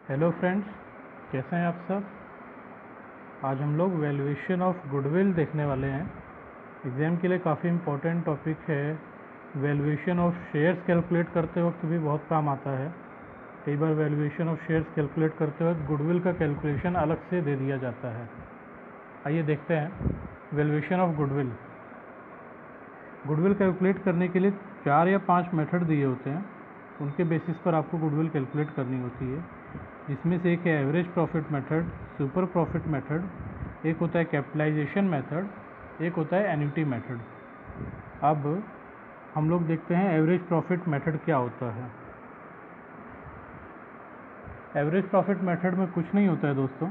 Hello friends, कैसे हैं आप सब। आज हम लोग वैल्यूएशन ऑफ गुडविल देखने वाले हैं। एग्ज़ाम के लिए काफ़ी इम्पोर्टेंट टॉपिक है। वैल्यूएशन ऑफ शेयर्स कैलकुलेट करते वक्त भी बहुत काम आता है। कई बार वैल्यूएशन ऑफ शेयर्स कैलकुलेट करते वक्त गुडविल का कैलकुलेशन अलग से दे दिया जाता है। आइए देखते हैं valuation of goodwill. Goodwill calculate करने के लिए 4 या 5 मेथड दिए होते हैं। उनके बेसिस पर आपको गुडविल कैलकुलेट करनी होती है, जिसमें से एक है average profit method, super profit method, एक होता है कैपिटलाइजेशन मेथड, एक होता है एन्युटी मेथड। अब हम लोग देखते हैं एवरेज प्रॉफिट मेथड क्या होता है। एवरेज प्रॉफिट मेथड में कुछ नहीं होता है दोस्तों।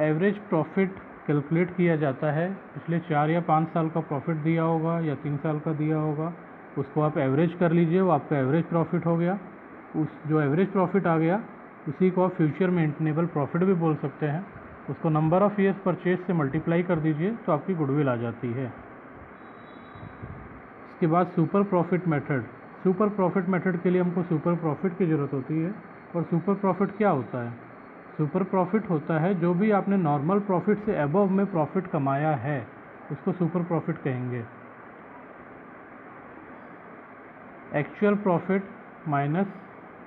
एवरेज प्रॉफिट कैलकुलेट किया जाता है। पिछले 4 या 5 साल का प्रॉफिट दिया होगा या 3 साल का दिया होगा, उसको आप एवरेज कर लीजिए, वो आपका एवरेज प्रॉफिट हो गया। उस जो एवरेज प्रॉफिट आ गया उसी को आप फ्यूचर मेंटेनेबल प्रॉफिट भी बोल सकते हैं। उसको नंबर ऑफ़ ईयर्स परचेज से मल्टीप्लाई कर दीजिए तो आपकी गुडविल आ जाती है। इसके बाद super profit method. Super profit method के लिए हमको सुपर प्रॉफिट की ज़रूरत होती है। और सुपर प्रॉफिट क्या होता है? सुपर प्रॉफिट होता है जो भी आपने नॉर्मल प्रॉफिट से अबव में प्रॉफिट कमाया है, उसको सुपर प्रॉफिट कहेंगे। Actual profit minus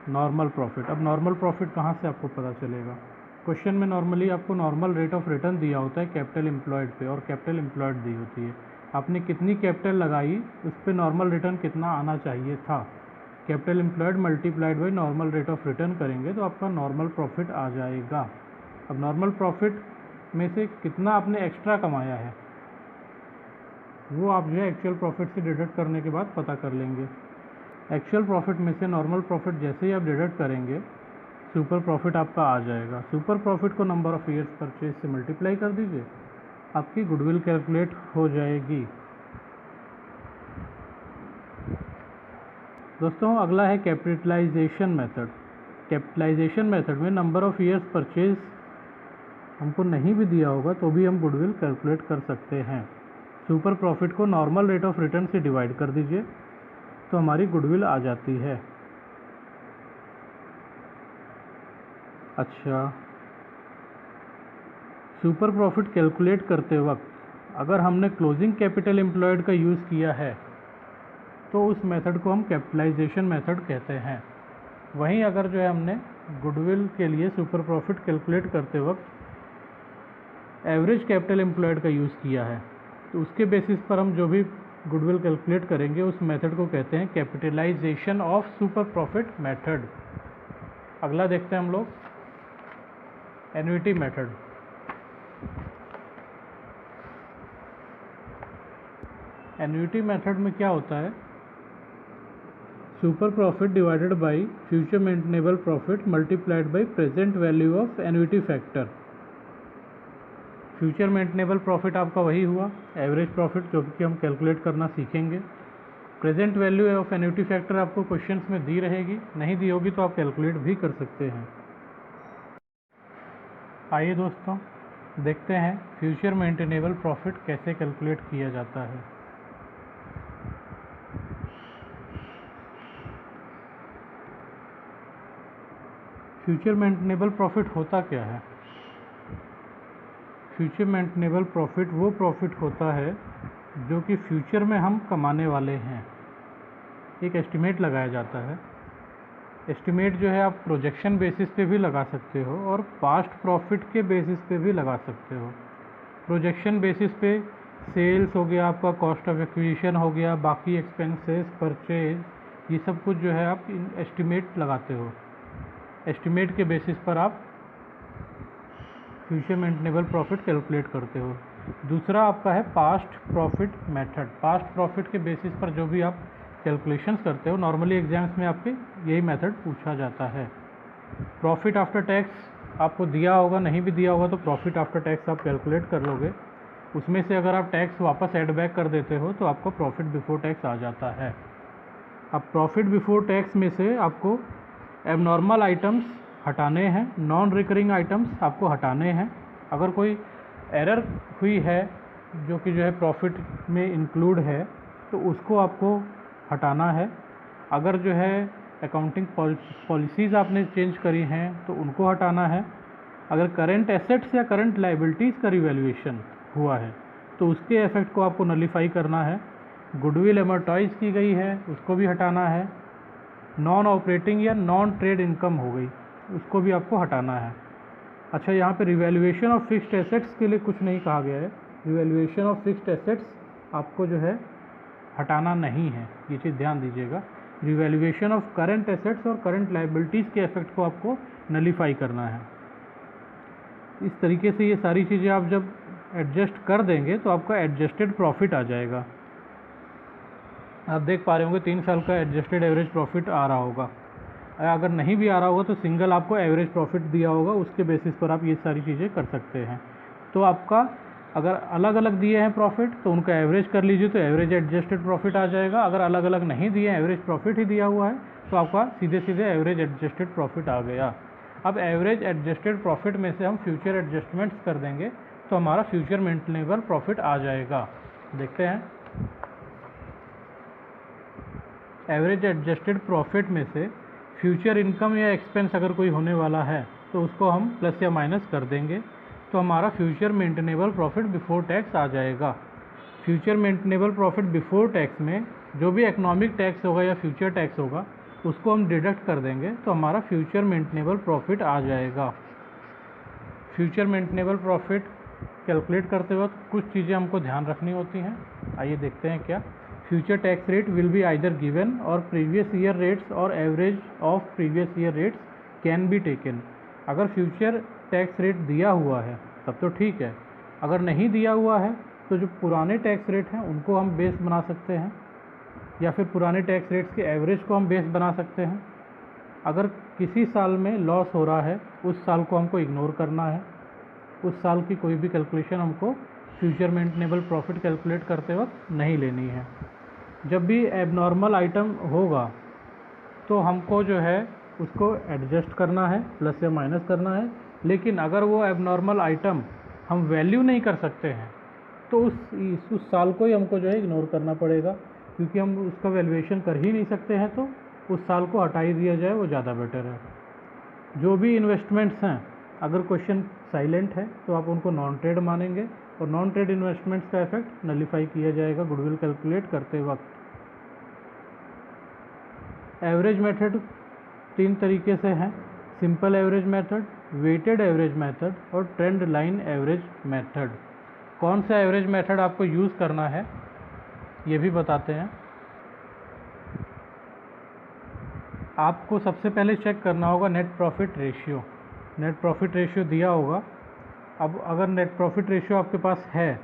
normal profit. अब नॉर्मल प्रॉफिट कहाँ से आपको पता चलेगा? क्वेश्चन में नॉर्मली आपको नॉर्मल रेट ऑफ रिटर्न दिया होता है कैपिटल एम्प्लॉयड पे, और कैपिटल एम्प्लॉयड दी होती है। आपने कितनी कैपिटल लगाई उस पर नॉर्मल रिटर्न कितना आना चाहिए था। Capital employed multiplied by normal rate of return करेंगे तो आपका नॉर्मल प्रॉफिट आ जाएगा। अब नॉर्मल प्रॉफिट में से कितना आपने एक्स्ट्रा कमाया है वो आप जो है एक्चुअल प्रॉफिट से डिडक्ट करने के बाद पता कर लेंगे। एक्चुअल प्रॉफिट में से नॉर्मल प्रॉफिट जैसे ही आप डिडक्ट करेंगे सुपर प्रॉफिट आपका आ जाएगा। सुपर प्रॉफिट को नंबर ऑफ़ ईयर्स परचेज से मल्टीप्लाई कर दीजिए, आपकी गुडविल कैलकुलेट हो जाएगी। दोस्तों अगला है कैपिटलाइजेशन मेथड। कैपिटलाइजेशन मेथड में नंबर ऑफ़ ईयर्स परचेज हमको नहीं भी दिया होगा तो भी हम गुडविल कैलकुलेट कर सकते हैं। सुपर प्रॉफिट को नॉर्मल रेट ऑफ रिटर्न से डिवाइड कर दीजिए तो हमारी गुडविल आ जाती है। अच्छा, सुपर प्रॉफिट कैलकुलेट करते वक्त अगर हमने क्लोजिंग कैपिटल एम्प्लॉयड का यूज़ किया है तो उस मेथड को हम कैपिटलाइजेशन मेथड कहते हैं। वहीं अगर जो है हमने गुडविल के लिए सुपर प्रॉफिट कैलकुलेट करते वक्त एवरेज कैपिटल एम्प्लॉयड का यूज़ किया है तो उसके बेसिस पर हम जो भी गुडविल कैलकुलेट करेंगे उस मेथड को कहते हैं capitalisation of super profit method. अगला देखते हैं हम लोग एन्युटी मेथड। एन्युटी मेथड में क्या होता है? Super profit divided by future maintainable profit multiplied by present value of annuity factor. Future maintainable profit आपका वही हुआ एवरेज प्रॉफिट, जो कि हम कैलकुलेट करना सीखेंगे। Present value of annuity factor आपको क्वेश्चंस में दी रहेगी, नहीं दी होगी तो आप कैलकुलेट भी कर सकते हैं। आइए दोस्तों देखते हैं फ्यूचर मेंटेनेबल प्रॉफिट कैसे कैलकुलेट किया जाता है। फ्यूचर मेंटेनेबल प्रॉफिट होता क्या है? फ्यूचर मेंटेनेबल प्रॉफिट वो प्रॉफिट होता है जो कि फ्यूचर में हम कमाने वाले हैं। एक एस्टिमेट लगाया जाता है। एस्टिमेट जो है आप प्रोजेक्शन बेसिस पे भी लगा सकते हो और पास्ट प्रॉफिट के बेसिस पे भी लगा सकते हो। प्रोजेक्शन बेसिस पे सेल्स हो गया, आपका कॉस्ट ऑफ एक्विजिशन हो गया, बाकी एक्सपेंसेस, परचेज, ये सब कुछ जो है आप एस्टिमेट लगाते हो। एस्टिमेट के बेसिस पर आप फ्यूचर मेंटेनेबल प्रॉफिट कैलकुलेट करते हो। दूसरा आपका है past profit method. Past profit के बेसिस पर जो भी आप कैलकुलेशंस करते हो, नॉर्मली एग्जाम्स में आपके यही मेथड पूछा जाता है। प्रॉफिट आफ्टर टैक्स आपको दिया होगा, नहीं भी दिया होगा तो प्रॉफिट आफ्टर टैक्स आप कैलकुलेट कर लोगे। उसमें से अगर आप टैक्स वापस ऐड बैक कर देते हो तो आपको प्रॉफिट बिफोर टैक्स आ जाता है। अब प्रॉफिट बिफोर टैक्स में से आपको एबनॉर्मल आइटम्स हटाने हैं, नॉन रिकरिंग आइटम्स आपको हटाने हैं। अगर कोई एरर हुई है जो कि जो है प्रॉफिट में इंक्लूड है तो उसको आपको हटाना है। अगर जो है अकाउंटिंग पॉलिसीज़ आपने चेंज करी हैं तो उनको हटाना है। अगर करंट एसेट्स या करंट लाइबिलिटीज़ का रिवैल्यूएशन हुआ है तो उसके इफेक्ट को आपको नलीफाई करना है। गुडविल एमोर्टाइज की गई है उसको भी हटाना है। नॉन ऑपरेटिंग या नॉन ट्रेड इनकम हो गई उसको भी आपको हटाना है। अच्छा, यहाँ पे रिवैल्यूएशन ऑफ फिक्स्ड एसेट्स के लिए कुछ नहीं कहा गया है। रिवैल्यूएशन ऑफ फिक्स्ड एसेट्स आपको जो है हटाना नहीं है, ये चीज़ ध्यान दीजिएगा। रिवैल्यूएशन ऑफ करंट एसेट्स और करंट लाइबिलिटीज़ के इफेक्ट को आपको नलीफाई करना है। इस तरीके से ये सारी चीज़ें आप जब एडजस्ट कर देंगे तो आपका एडजस्टेड प्रॉफिट आ जाएगा। आप देख पा रहे होंगे 3 साल का एडजस्टेड एवरेज प्रॉफिट आ रहा होगा। अगर नहीं भी आ रहा होगा तो सिंगल आपको एवरेज प्रॉफिट दिया होगा, उसके बेसिस पर आप ये सारी चीज़ें कर सकते हैं। तो आपका अगर अलग अलग दिए हैं प्रॉफिट तो उनका एवरेज कर लीजिए तो एवरेज एडजस्टेड प्रॉफिट आ जाएगा। अगर अलग अलग नहीं दिए, एवरेज प्रॉफिट ही दिया हुआ है तो आपका सीधे सीधे एवरेज एडजस्टेड प्रॉफिट आ गया। अब एवरेज एडजस्टेड प्रॉफिट में से हम फ्यूचर एडजस्टमेंट्स कर देंगे तो हमारा फ्यूचर मेंटेनेबल प्रॉफिट आ जाएगा। देखते हैं, एवरेज एडजस्टेड प्रॉफिट में से फ्यूचर इनकम या एक्सपेंस अगर कोई होने वाला है तो उसको हम प्लस या माइनस कर देंगे तो हमारा future maintainable profit before tax आ जाएगा। Future maintainable profit before tax में जो भी इकोनॉमिक टैक्स होगा या फ्यूचर टैक्स होगा उसको हम डिडक्ट कर देंगे तो हमारा फ्यूचर मेंटेनेबल प्रॉफिट आ जाएगा। फ्यूचर मेंटेनेबल प्रॉफिट कैलकुलेट करते वक्त कुछ चीज़ें हमको ध्यान रखनी होती हैं। आइए देखते हैं क्या। Future tax rate will be either given और प्रीवियस ईयर रेट्स और average of previous year rates can be taken. अगर फ्यूचर टैक्स रेट दिया हुआ है तब तो ठीक है, अगर नहीं दिया हुआ है तो जो पुराने टैक्स रेट हैं उनको हम बेस बना सकते हैं या फिर पुराने टैक्स रेट्स के एवरेज को हम बेस बना सकते हैं। अगर किसी साल में लॉस हो रहा है उस साल को हमको इग्नोर करना है, उस साल की कोई भी कैलकुलेशन हमको फ्यूचर मेंटेनेबल प्रॉफिट कैलकुलेट करते वक्त नहीं लेनी है। जब भी एबनॉर्मल आइटम होगा तो हमको जो है उसको एडजस्ट करना है, प्लस या माइनस करना है। लेकिन अगर वो एबनॉर्मल आइटम हम वैल्यू नहीं कर सकते हैं तो उस साल को ही हमको जो है इग्नोर करना पड़ेगा, क्योंकि हम उसका वैल्यूएशन कर ही नहीं सकते हैं तो उस साल को हटा ही दिया जाए, वो ज़्यादा बेटर है। जो भी इन्वेस्टमेंट्स हैं, अगर क्वेश्चन साइलेंट है तो आप उनको नॉन ट्रेड मानेंगे और नॉन ट्रेड इन्वेस्टमेंट्स का इफेक्ट नलीफाई किया जाएगा गुडविल कैलकुलेट करते वक्त। एवरेज मेथड 3 तरीके से हैं, simple average method, weighted average method और ट्रेंड लाइन एवरेज मेथड। कौन सा एवरेज मेथड आपको यूज़ करना है ये भी बताते हैं। आपको सबसे पहले चेक करना होगा net profit ratio. Net profit ratio दिया होगा। अब अगर नेट प्रॉफिट रेशियो आपके पास है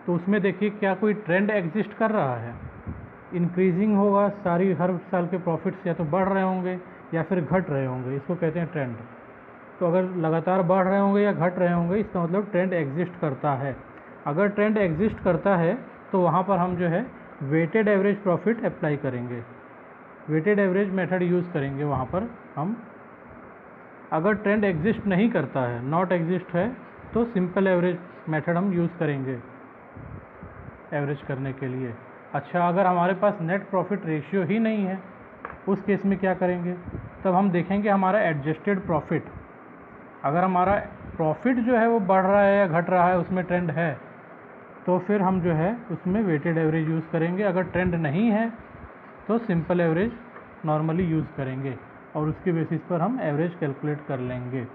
तो उसमें देखिए क्या कोई ट्रेंड एग्जिस्ट कर रहा है। इंक्रीजिंग होगा, हर साल के प्रॉफिट्स या तो बढ़ रहे होंगे या फिर घट रहे होंगे, इसको कहते हैं ट्रेंड। तो अगर लगातार बढ़ रहे होंगे या घट रहे होंगे इसका मतलब ट्रेंड एग्जिस्ट करता है। अगर ट्रेंड एग्जिस्ट करता है तो वहाँ पर हम जो है वेटेड एवरेज प्रॉफिट अप्लाई करेंगे, वेटेड एवरेज मेथड यूज़ करेंगे वहाँ पर हम। अगर ट्रेंड एग्जिस्ट नहीं करता है, नॉट एग्जिस्ट है, तो सिंपल एवरेज मेथड हम यूज़ करेंगे एवरेज करने के लिए। अच्छा, अगर हमारे पास नेट प्रॉफिट रेशियो ही नहीं है उस केस में क्या करेंगे, तब हम देखेंगे हमारा एडजस्टेड प्रॉफिट। अगर हमारा प्रॉफिट जो है वो बढ़ रहा है या घट रहा है, उसमें ट्रेंड है, तो फिर हम जो है उसमें वेटेड एवरेज यूज़ करेंगे। अगर ट्रेंड नहीं है तो सिंपल एवरेज नॉर्मली यूज़ करेंगे और उसके बेसिस पर हम एवरेज कैलकुलेट कर लेंगे।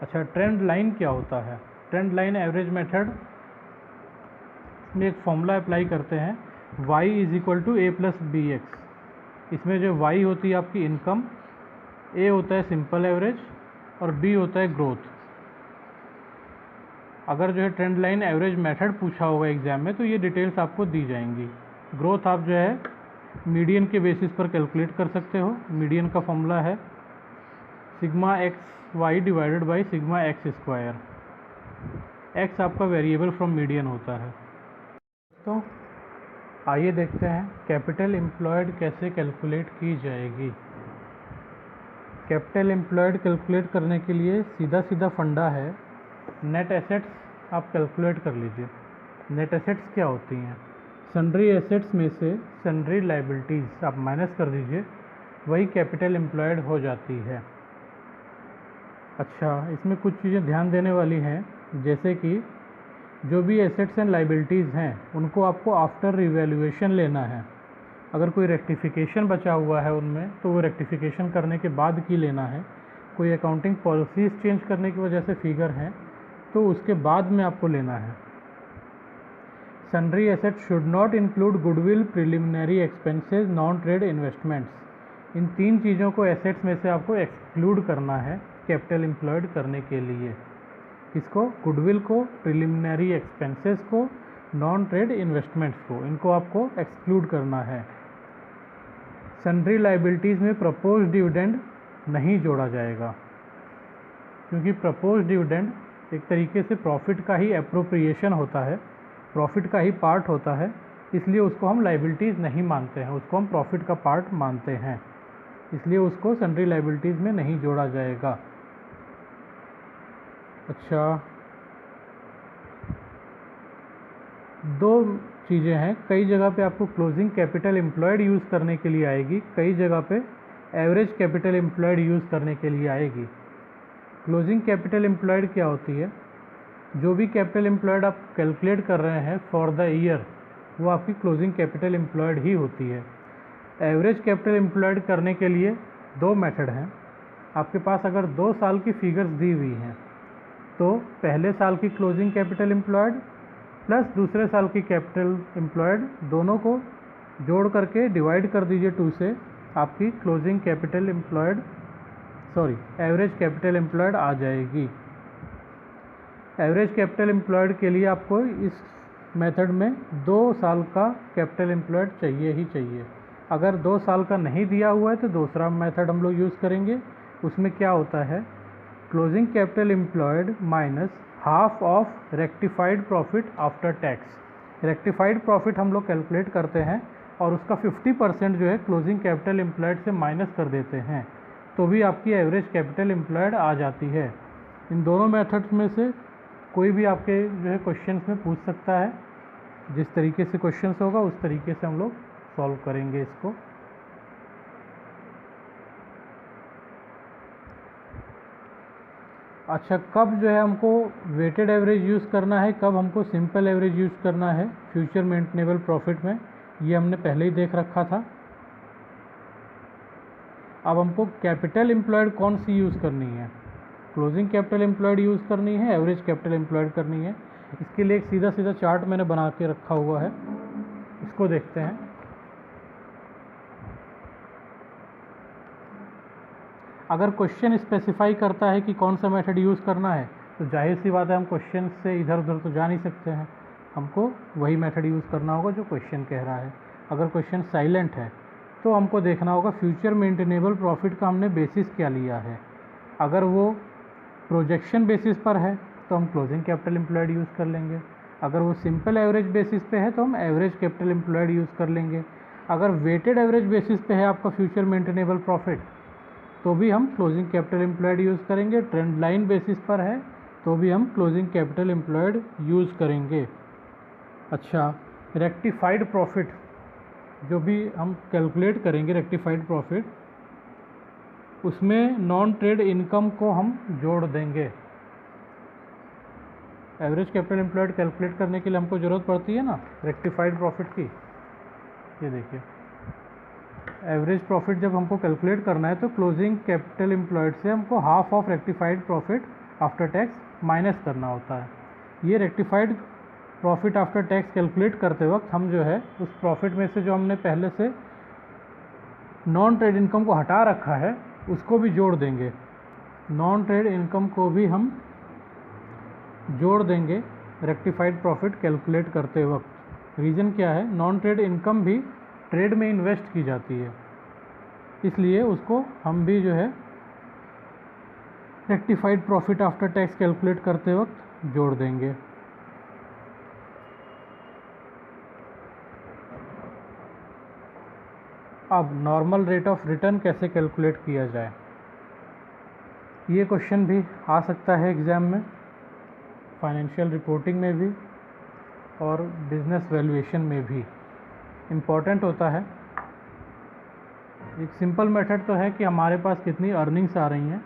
अच्छा, ट्रेंड लाइन क्या होता है? ट्रेंड लाइन एवरेज मेथड में एक फॉर्मूला अप्लाई करते हैं, y = a + bx। इसमें जो y होती है आपकी इनकम, a होता है सिंपल एवरेज और b होता है ग्रोथ। अगर जो है ट्रेंड लाइन एवरेज मेथड पूछा होगा एग्जाम में तो ये डिटेल्स आपको दी जाएंगी। ग्रोथ आप जो है मीडियन के बेसिस पर कैलकुलेट कर सकते हो। मीडियन का फॉर्मूला है sigma X Y divided by sigma X square. X आपका वेरिएबल फ्रॉम मीडियन होता है। तो आइए देखते हैं कैपिटल एम्प्लॉयड कैसे कैलकुलेट की जाएगी। कैपिटल एम्प्लॉयड कैलकुलेट करने के लिए सीधा सीधा फंडा है, नेट एसेट्स आप कैलकुलेट कर लीजिए। नेट एसेट्स क्या होती हैं? सन्ड्री एसेट्स में से सन्ड्री लाइबिलिटीज़ आप माइनस कर दीजिए। वही कैपिटल एम्प्लॉयड हो जाती है। अच्छा, इसमें कुछ चीज़ें ध्यान देने वाली हैं, जैसे कि जो भी एसेट्स एंड लाइबिलिटीज़ हैं उनको आपको आफ्टर रिवैल्यूएशन लेना है। अगर कोई रेक्टिफिकेशन बचा हुआ है उनमें तो वो रेक्टिफिकेशन करने के बाद की लेना है। कोई अकाउंटिंग पॉलिसीज़ चेंज करने की वजह से फिगर हैं तो उसके बाद में आपको लेना है। Sundry asset should not include goodwill, preliminary expenses, non trade investments. इन 3 चीज़ों को एसेट्स में से आपको एक्सक्लूड करना है कैपिटल एम्प्लॉयड करने के लिए। किसको? गुडविल को, प्रिलिमिनरी एक्सपेंसेस को, नॉन ट्रेड इन्वेस्टमेंट्स को, इनको आपको एक्सक्लूड करना है। सन्ड्री लाइबिलिटीज़ में प्रपोज डिविडेंड नहीं जोड़ा जाएगा, क्योंकि प्रपोज डिविडेंड एक तरीके से प्रॉफिट का ही एप्रोप्रिएशन होता है, प्रॉफिट का ही पार्ट होता है, इसलिए उसको हम लाइबिलिटीज़ नहीं मानते हैं, उसको हम प्रॉफिट का पार्ट मानते हैं, इसलिए उसको सन्ड्री लाइबिलिटीज़ में नहीं जोड़ा जाएगा। अच्छा, 2 चीज़ें हैं, कई जगह पे आपको क्लोजिंग कैपिटल एम्प्लॉयड यूज़ करने के लिए आएगी, कई जगह पे एवरेज कैपिटल एम्प्लॉयड यूज़ करने के लिए आएगी। क्लोजिंग कैपिटल एम्प्लॉयड क्या होती है? जो भी कैपिटल एम्प्लॉयड आप कैलकुलेट कर रहे हैं फॉर द ईयर, वो आपकी क्लोजिंग कैपिटल एम्प्लॉयड ही होती है। एवरेज कैपिटल एम्प्लॉयड करने के लिए 2 मेथड हैं। आपके पास अगर 2 साल की फिगर्स दी हुई हैं तो पहले साल की क्लोजिंग कैपिटल एम्प्लॉयड प्लस दूसरे साल की कैपिटल एम्प्लॉयड दोनों को जोड़ करके डिवाइड कर दीजिए 2 से, आपकी closing capital employed average capital employed आ जाएगी। एवरेज कैपिटल एम्प्लॉयड के लिए आपको इस मेथड में 2 साल का कैपिटल एम्प्लॉयड चाहिए ही चाहिए। अगर 2 साल का नहीं दिया हुआ है तो दूसरा मेथड हम लोग यूज़ करेंगे। उसमें क्या होता है? Closing capital employed minus half of rectified profit after tax. Rectified profit हम लोग कैलकुलेट करते हैं और उसका 50% जो है क्लोजिंग कैपिटल एम्प्लॉयड से माइनस कर देते हैं, तो भी आपकी एवरेज कैपिटल एम्प्लॉयड आ जाती है। इन दोनों मेथड्स में से कोई भी आपके जो है क्वेश्चंस में पूछ सकता है। जिस तरीके से क्वेश्चंस होगा उस तरीके से हम लोग सॉल्व करेंगे इसको। अच्छा, कब जो है हमको वेटेड एवरेज यूज़ करना है, कब हमको सिंपल एवरेज यूज़ करना है फ्यूचर मेंटेनेबल प्रॉफिट में, ये हमने पहले ही देख रखा था। अब हमको कैपिटल एम्प्लॉयड कौन सी यूज़ करनी है? क्लोजिंग कैपिटल एम्प्लॉयड यूज़ करनी है, एवरेज कैपिटल एम्प्लॉयड करनी है। इसके लिए एक सीधा सीधा चार्ट मैंने बना के रखा हुआ है, इसको देखते हैं। अगर क्वेश्चन स्पेसिफाई करता है कि कौन सा मेथड यूज़ करना है तो जाहिर सी बात है हम क्वेश्चन से इधर उधर तो जा नहीं सकते हैं, हमको वही मेथड यूज़ करना होगा जो क्वेश्चन कह रहा है। अगर क्वेश्चन साइलेंट है तो हमको देखना होगा फ्यूचर मेंटेनेबल प्रॉफिट का हमने बेसिस क्या लिया है। अगर वो प्रोजेक्शन बेसिस पर है तो हम क्लोजिंग कैपिटल एम्प्लॉयड यूज़ कर लेंगे। अगर वो सिंपल एवरेज बेसिस पे है तो हम एवरेज कैपिटल एम्प्लॉयड यूज़ कर लेंगे। अगर वेटेड एवरेज बेसिस पे है आपका फ्यूचर मेंटेनेबल प्रॉफिट तो भी हम क्लोजिंग कैपिटल एम्प्लॉयड यूज़ करेंगे। ट्रेंड लाइन बेसिस पर है तो भी हम क्लोजिंग कैपिटल एम्प्लॉयड यूज़ करेंगे। अच्छा, रेक्टिफाइड प्रॉफिट जो भी हम कैलकुलेट करेंगे रेक्टिफाइड प्रॉफिट, उसमें नॉन ट्रेड इनकम को हम जोड़ देंगे। एवरेज कैपिटल एम्प्लॉयड कैलकुलेट करने के लिए हमको ज़रूरत पड़ती है ना रेक्टिफाइड प्रॉफिट की। ये देखिए, एवरेज प्रॉफिट जब हमको कैलकुलेट करना है तो क्लोजिंग कैपिटल एम्प्लॉयड से हमको half of rectified profit after tax minus करना होता है। ये rectified profit after tax calculate करते वक्त हम जो है उस प्रॉफिट में से जो हमने पहले से नॉन ट्रेड इनकम को हटा रखा है उसको भी जोड़ देंगे। नॉन ट्रेड इनकम को भी हम जोड़ देंगे रेक्टिफाइड प्रॉफिट कैलकुलेट करते वक्त। रीज़न क्या है? नॉन ट्रेड इनकम भी ट्रेड में इन्वेस्ट की जाती है, इसलिए उसको हम भी जो है rectified profit after tax calculate करते वक्त जोड़ देंगे। अब नॉर्मल रेट ऑफ रिटर्न कैसे कैलकुलेट किया जाए, ये क्वेश्चन भी आ सकता है एग्ज़ाम में, फाइनेंशियल रिपोर्टिंग में भी और बिजनेस वैल्यूएशन में भी इम्पॉर्टेंट होता है। एक सिंपल मेथड तो है कि हमारे पास कितनी अर्निंग्स आ रही हैं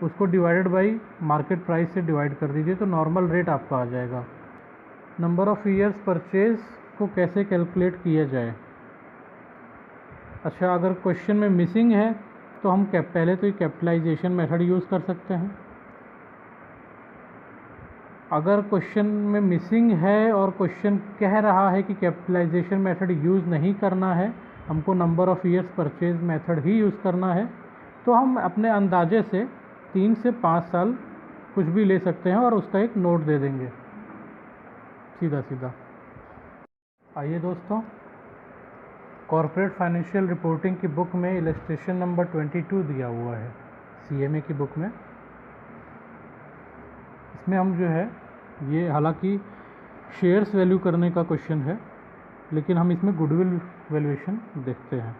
उसको डिवाइडेड बाई मार्केट प्राइस से डिवाइड कर दीजिए तो नॉर्मल रेट आपका आ जाएगा। नंबर ऑफ़ ईयर्स परचेज को कैसे कैलकुलेट किया जाए? अच्छा, अगर क्वेश्चन में मिसिंग है तो हम पहले तो ये कैपिटलाइजेशन मेथड यूज़ कर सकते हैं। अगर क्वेश्चन में मिसिंग है और क्वेश्चन कह रहा है कि कैपिटलाइजेशन मेथड यूज़ नहीं करना है, हमको number of years purchase method he use करना है, तो हम अपने अंदाजे से 3 से 5 साल कुछ भी ले सकते हैं और उसका एक नोट दे देंगे सीधा सीधा। आइए दोस्तों, कॉर्पोरेट फाइनेंशियल रिपोर्टिंग की बुक में इलस्ट्रेशन नंबर 22 दिया हुआ है, CMA की बुक में। इसमें हम जो है ये हालांकि शेयर्स वैल्यू करने का क्वेश्चन है, लेकिन हम इसमें गुडविल वैल्यूएशन देखते हैं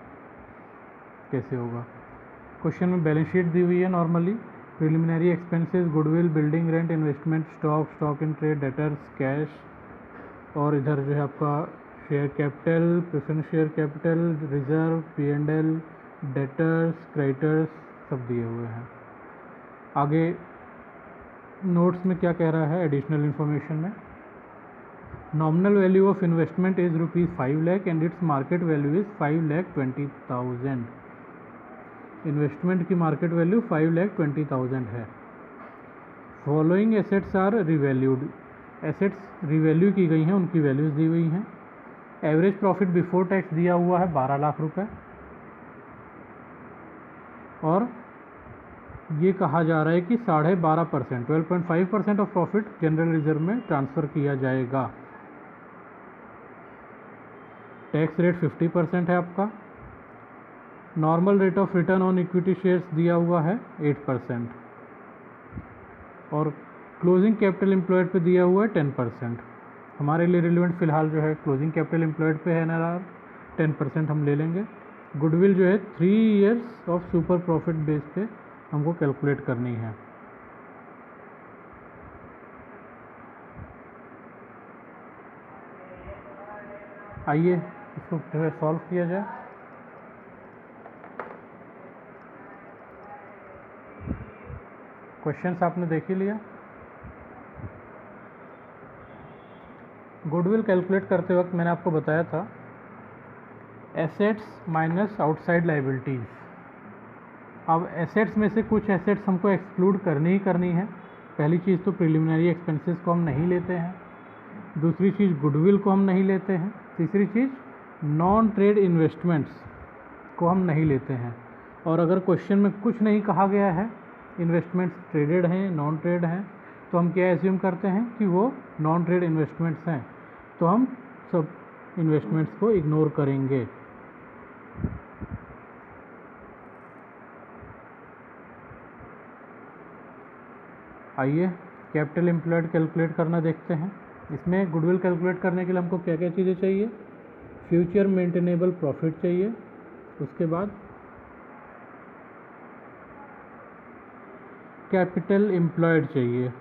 कैसे होगा। क्वेश्चन में बैलेंस शीट दी हुई है normally, preliminary expenses, goodwill, building rent, investment, stock in trade, debtors, cash, और इधर जो है आपका share capital, preference share capital, reserve, P&L, debtors, creditors सब दिए हुए हैं। आगे नोट्स में क्या कह रहा है एडिशनल इन्फॉर्मेशन में, nominal value of investment is ₹5 lakh and its market value is 5,20,000। Investment की मार्केट वैल्यू 5,20,000 है। Following assets are revalued, assets revalue की गई हैं, उनकी वैल्यूज़ दी हुई हैं। एवरेज प्रॉफिट बिफोर टैक्स दिया हुआ है 12 लाख रुपए, और ये कहा जा रहा है कि 12.5% 12.5% ऑफ प्रॉफिट जनरल रिजर्व में ट्रांसफ़र किया जाएगा। टैक्स रेट 50% है आपका। Normal rate of return on equity shares दिया हुआ है 8%, और क्लोजिंग कैपिटल एम्प्लॉयड पे दिया हुआ है 10%। हमारे लिए रिलेवेंट फ़िलहाल जो है क्लोजिंग कैपिटल एम्प्लॉयड पे है ना, 10% हम ले लेंगे। गुडविल जो है 3 years of super profit base पे हमको कैलकुलेट करनी है। आइए इसको जो है सॉल्व किया जाए। क्वेश्चंस आपने देख ही लिया। गुडविल कैलकुलेट करते वक्त मैंने आपको बताया था एसेट्स माइनस आउटसाइड लाइबिलिटीज़। अब एसेट्स में से कुछ एसेट्स हमको एक्सक्लूड करनी ही करनी है। पहली चीज़ तो प्रिलिमिनरी एक्सपेंसेस को हम नहीं लेते हैं, दूसरी चीज़ गुडविल को हम नहीं लेते हैं, तीसरी चीज़ नॉन ट्रेड इन्वेस्टमेंट्स को हम नहीं लेते हैं। और अगर क्वेश्चन में कुछ नहीं कहा गया है, इन्वेस्टमेंट्स ट्रेडेड हैं नॉन ट्रेड हैं, तो हम क्या एज्यूम करते हैं कि वो नॉन ट्रेड इन्वेस्टमेंट्स हैं, तो हम सब इन्वेस्टमेंट्स को इग्नोर करेंगे। आइए कैपिटल एम्प्लॉयड कैलकुलेट करना देखते हैं। इसमें गुडविल कैलकुलेट करने के लिए हमको क्या क्या चीज़ें चाहिए, फ्यूचर मेंटेनेबल प्रॉफिट चाहिए, उसके बाद कैपिटल एम्प्लॉयड चाहिए।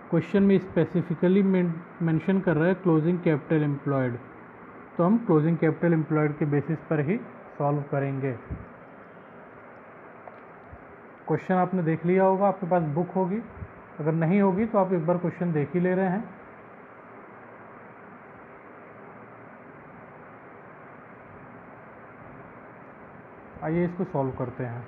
क्वेश्चन में स्पेसिफिकली मेंशन कर रहा है क्लोजिंग कैपिटल एम्प्लॉयड, तो हम क्लोजिंग कैपिटल एम्प्लॉयड के बेसिस पर ही सॉल्व करेंगे। क्वेश्चन आपने देख लिया होगा, आपके पास बुक होगी, अगर नहीं होगी तो आप एक बार क्वेश्चन देख ही ले रहे हैं। आइए इसको सॉल्व करते हैं।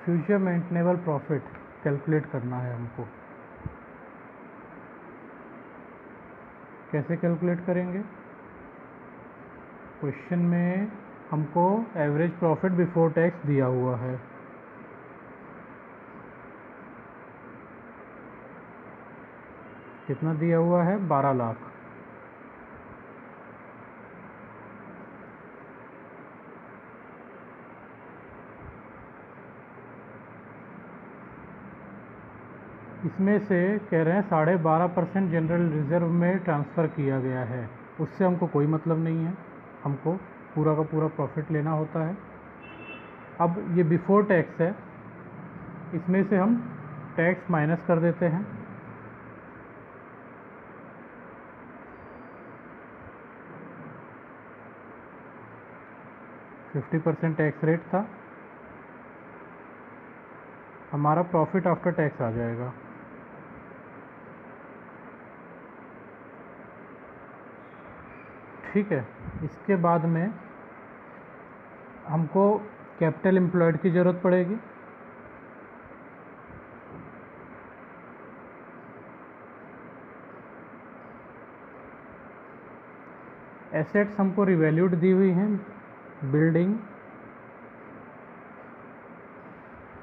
फ्यूचर मेंटेनेबल प्रॉफिट कैलकुलेट करना है हमको। कैसे कैलकुलेट करेंगे, क्वेश्चन में हमको एवरेज प्रॉफिट बिफोर टैक्स दिया हुआ है, कितना दिया हुआ है? 12 लाख। इसमें से कह रहे हैं 12.5% जनरल रिजर्व में ट्रांसफ़र किया गया है, उससे हमको कोई मतलब नहीं है, हमको पूरा का पूरा प्रॉफिट लेना होता है। अब ये बिफोर टैक्स है, इसमें से हम टैक्स माइनस कर देते हैं। %50 टैक्स रेट था, हमारा प्रॉफिट आफ्टर टैक्स आ जाएगा। ठीक है, इसके बाद में हमको कैपिटल एम्प्लॉयड की ज़रूरत पड़ेगी। एसेट्स हमको रिवैल्यूड दी हुई हैं, building,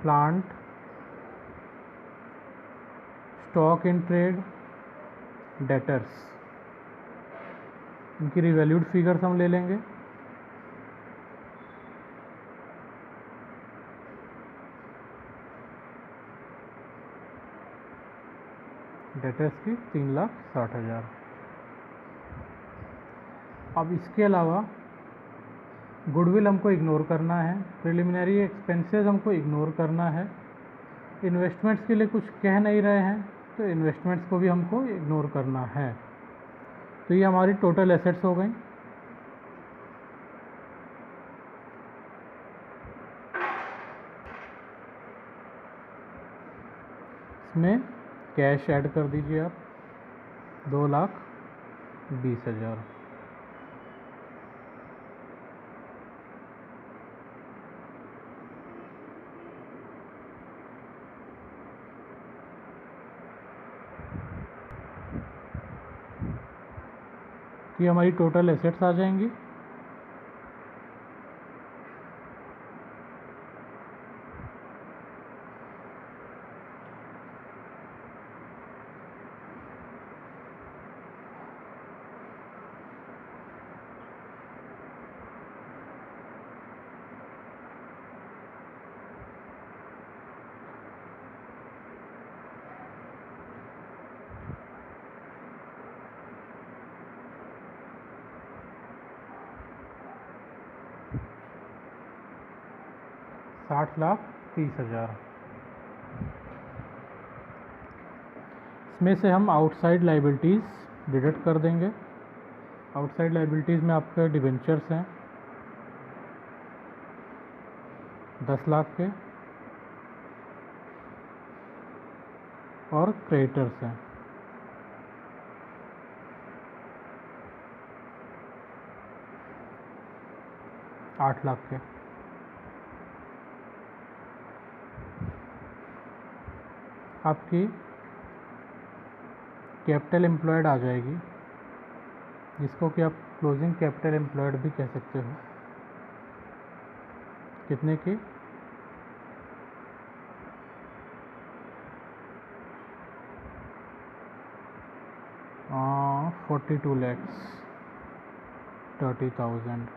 plant, stock in trade, debtors, इनकी रिवैल्यूड फिगर्स हम ले लेंगे। डेटर्स की 3,60,000। अब इसके अलावा गुडविल हमको इग्नोर करना है, प्रिलिमिनरी एक्सपेंसेस हमको इग्नोर करना है, इन्वेस्टमेंट्स के लिए कुछ कह नहीं रहे हैं तो इन्वेस्टमेंट्स को भी हमको इग्नोर करना है। तो ये हमारी टोटल एसेट्स हो गई। इसमें कैश ऐड कर दीजिए आप, 2,20,000। ये हमारी टोटल एसेट्स आ जाएंगी। $60,30,000। इसमें से हम आउटसाइड लाइबिलिटीज़ डिडक्ट कर देंगे। आउटसाइड लाइबिलिटीज़ में आपके डिबेंचर्स हैं 10 लाख के, और क्रेडिटर्स हैं 8 लाख के। आपकी कैपिटल एम्प्लॉयड आ जाएगी, जिसको कि आप क्लोजिंग कैपिटल एम्प्लॉयड भी कह सकते हो। कितने की? 42,30,000।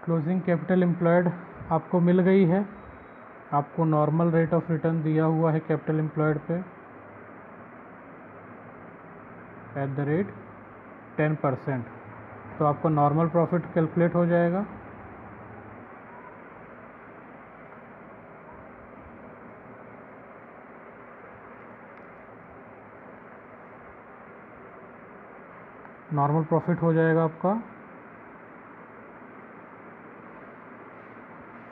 क्लोजिंग कैपिटल एम्प्लॉयड आपको मिल गई है। आपको नॉर्मल रेट ऑफ रिटर्न दिया हुआ है कैपिटल एम्प्लॉयड पे @10%। तो आपका नॉर्मल प्रॉफिट कैलकुलेट हो जाएगा। नॉर्मल प्रॉफिट हो जाएगा आपका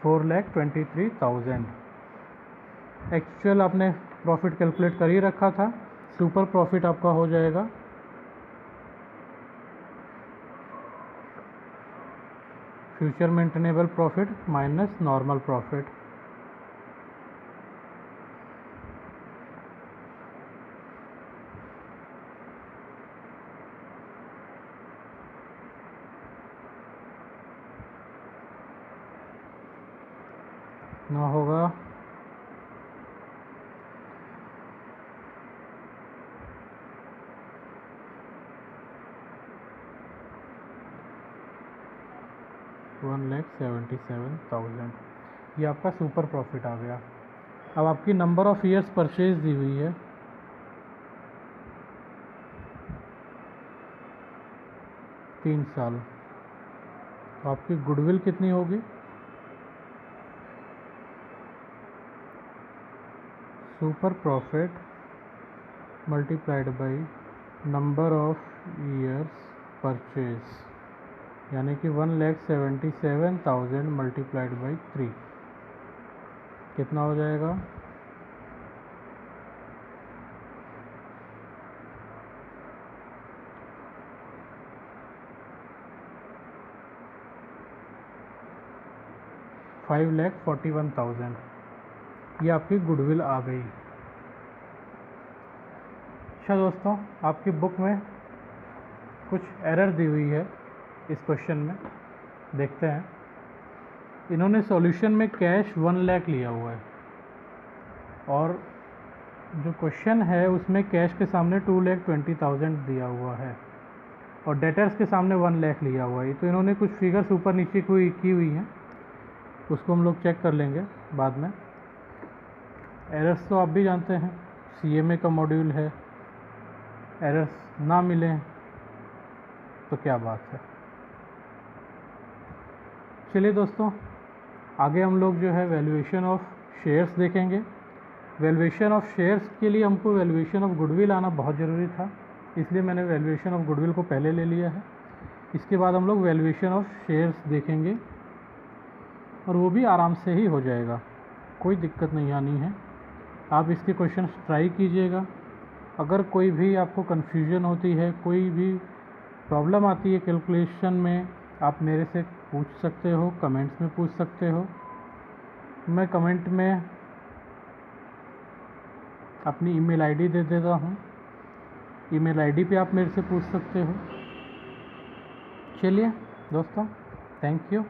4,23,000। एक्चुअल आपने प्रॉफिट कैलकुलेट कर ही रखा था। सुपर प्रॉफिट आपका हो जाएगा future maintainable profit minus normal profit. कितना होगा 1,77,000। ये आपका सुपर प्रॉफिट आ गया। अब आपकी नंबर ऑफ़ ईयर्स परचेज दी हुई है 3 साल। तो आपकी गुडविल कितनी होगी? Super profit multiplied by number of years purchase, यानी कि 1,77,000 मल्टीप्लाइड बाई 3 कितना हो जाएगा? $5,41,000। ये आपकी गुडविल आ गई। अच्छा दोस्तों, आपकी बुक में कुछ एरर दी हुई है इस क्वेश्चन में, देखते हैं। इन्होंने सॉल्यूशन में कैश 1 लाख लिया हुआ है और जो क्वेश्चन है उसमें कैश के सामने 2,20,000 दिया हुआ है और डेटर्स के सामने 1 लाख लिया हुआ है। तो इन्होंने कुछ फिगर्स ऊपर नीचे की हुई हैं, उसको हम लोग चेक कर लेंगे बाद में। एरर्स तो आप भी जानते हैं, CMA का मॉड्यूल है, एरर्स ना मिलें तो क्या बात है। चलिए दोस्तों, आगे हम लोग जो है वैल्यूएशन ऑफ शेयर्स देखेंगे। वैल्यूएशन ऑफ शेयर्स के लिए हमको वैल्यूएशन ऑफ गुडविल आना बहुत ज़रूरी था, इसलिए मैंने वैल्यूएशन ऑफ गुडविल को पहले ले लिया है। इसके बाद हम लोग वैल्यूएशन ऑफ शेयर्स देखेंगे और वो भी आराम से ही हो जाएगा, कोई दिक्कत नहीं आनी है। आप इसके क्वेश्चन ट्राई कीजिएगा। अगर कोई भी आपको कन्फ्यूजन होती है, कोई भी प्रॉब्लम आती है कैलकुलेशन में, आप मेरे से पूछ सकते हो, कमेंट्स में पूछ सकते हो। मैं कमेंट में अपनी ईमेल आईडी दे देता हूँ, ईमेल आईडी पे आप मेरे से पूछ सकते हो। चलिए दोस्तों, थैंक यू।